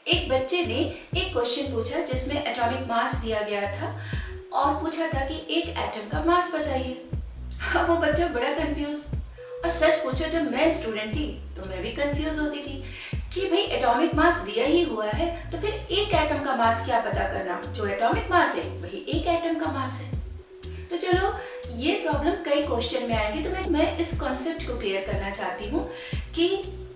एक बच्चे ने एक क्वेश्चन पूछा जिसमें एटॉमिक मास दिया गया था और पूछा था कि एक एटम का मास बताइए। अब वो बच्चा बड़ा कंफ्यूज, और सच पूछो जब मैं स्टूडेंट थी तो मैं भी कंफ्यूज होती थी कि भाई एटॉमिक मास दिया ही हुआ है तो फिर एक एटम का मास क्या पता करना, जो एटॉमिक मास है वही एक एटम का मास है। तो चलो ये प्रॉब्लम कई क्वेश्चन में आएगी, तो मैं इस कॉन्सेप्ट को क्लियर करना चाहती हूँ कि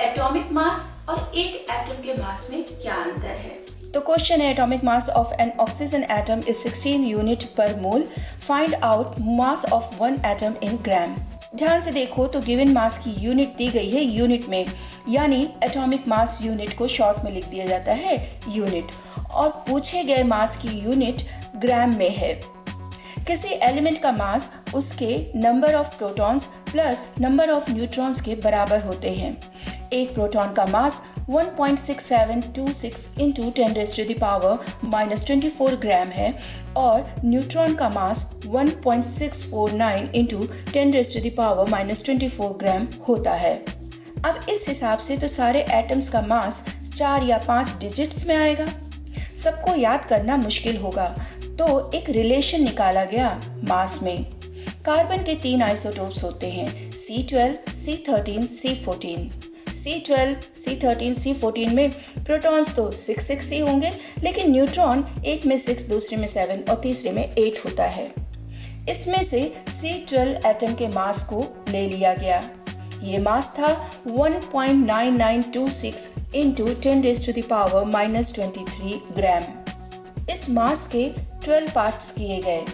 एटॉमिक मास और एक एटम के मास में क्या अंतर है। तो क्वेश्चन है, atomic mass of an oxygen atom is 16 unit per mole, find out mass of one atom in gram. ध्यान से देखो तो गिवन मास की यूनिट दी गई है यूनिट में, यानी एटॉमिक मास यूनिट को शॉर्ट में लिख दिया जाता है यूनिट, और पूछे गए मास की यूनिट ग्राम में है। किसी एलिमेंट का मास उसके number of protons plus number of neutrons के बराबर होते हैं। एक प्रोटॉन का मास 1.6726 इंटू 10⁻⁻24 ग्राम है और न्यूट्रॉन का मास 1.649 इंटू 10⁻⁻24 ग्राम होता है। अब इस हिसाब से तो सारे एटम्स का मास 4 या 5 डिजिट्स में आएगा। सबको याद करना मुश्किल होगा, तो एक रिलेशन निकाला गया मास में। कार्बन के 3 आइसोटोप्स होते हैं, C12, C13, C14। C12, C13, C14 में प्रोटॉन्स तो 6 ही होंगे, लेकिन न्यूट्रॉन एक में 6, दूसरे में 7 और तीसरे में 8 होता है। इसमें से C12 एटम के मास को ले लिया गया। ये मास था 1.9926 इंटू 10⁻⁻23 ग्राम। इस मास के 12 पार्ट्स किए गए,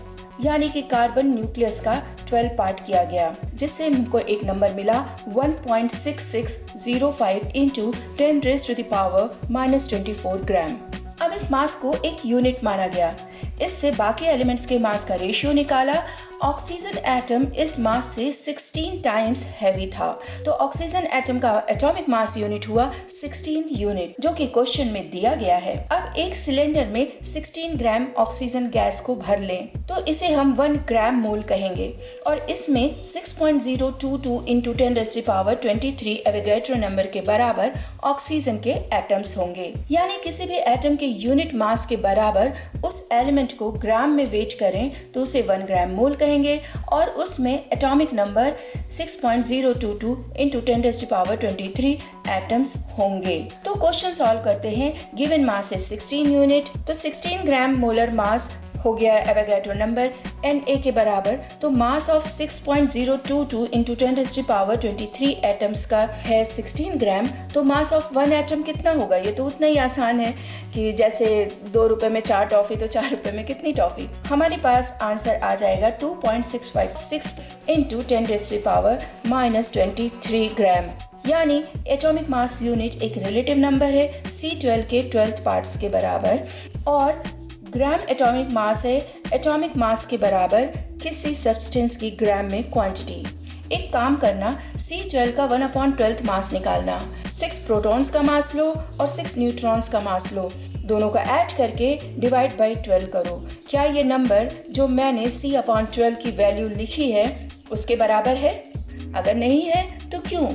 यानी कि कार्बन न्यूक्लियस का 12 पार्ट किया गया, जिससे हमको एक नंबर मिला 1.6605 इंटू 10⁻⁻24 ग्राम। अब इस मास को एक यूनिट माना गया। इससे बाकी एलिमेंट्स के मास का रेशियो निकाला। ऑक्सीजन एटम इस मास से 16 टाइम्स हैवी था, तो ऑक्सीजन एटम का एटॉमिक मास यूनिट हुआ 16 यूनिट, जो कि क्वेश्चन में दिया गया है। अब एक सिलेंडर में 16 ग्राम ऑक्सीजन गैस को भर लें, तो इसे हम 1 ग्राम मोल कहेंगे, और इसमें 6.022 इंटू 10⁻23 एवोगैड्रो नंबर के बराबर ऑक्सीजन के एटम्स होंगे। यानी किसी भी एटम के यूनिट मास के बराबर उस एलिमेंट को ग्राम में वेट करें तो उसे 1 ग्राम मोल कहेंगे, और उसमें एटॉमिक नंबर 6.022 इंटू 10⁻23 एटम्स होंगे। तो क्वेश्चन सॉल्व करते हैं। गिवन मास है 16 यूनिट, तो 16 ग्राम मोलर मास हो गया एवोगैड्रो नंबर Na के बराबर, तो मास ऑफ 6.022 इंटू 10⁻23 एटम्स का है 16 ग्राम। तो मास ऑफ 1 एटम कितना होगा? ये तो उतना ही आसान है कि जैसे 2 रुपए में 4 टॉफी, तो 4 रुपए में कितनी टॉफी? हमारे पास आंसर आ जाएगा 2.656 इंटू 10⁻⁻23 ग्राम। यानी एटॉमिक मास यूनिट एक रिलेटिव नंबर है C12 के 12 पार्ट्स के बराबर, और ग्राम एटॉमिक मास है एटॉमिक मास के बराबर किसी सब्सटेंस की ग्राम में क्वांटिटी। एक काम करना, C12 का 1/12 मास निकालना, 6 प्रोटॉन्स का मास लो और 6 न्यूट्रॉन्स का मास लो, दोनों का ऐड करके डिवाइड बाई 12 करो। क्या ये नंबर जो मैंने C/12 की वैल्यू लिखी है उसके बराबर है? अगर नहीं है तो क्यों,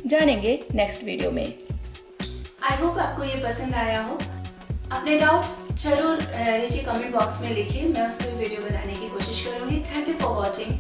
जानेंगे नेक्स्ट वीडियो में। आई होप आपको ये पसंद आया हो। अपने डाउट्स जरूर नीचे कमेंट बॉक्स में लिखिए, मैं उस पर वीडियो बनाने की कोशिश करूँगी। Thank you for watching.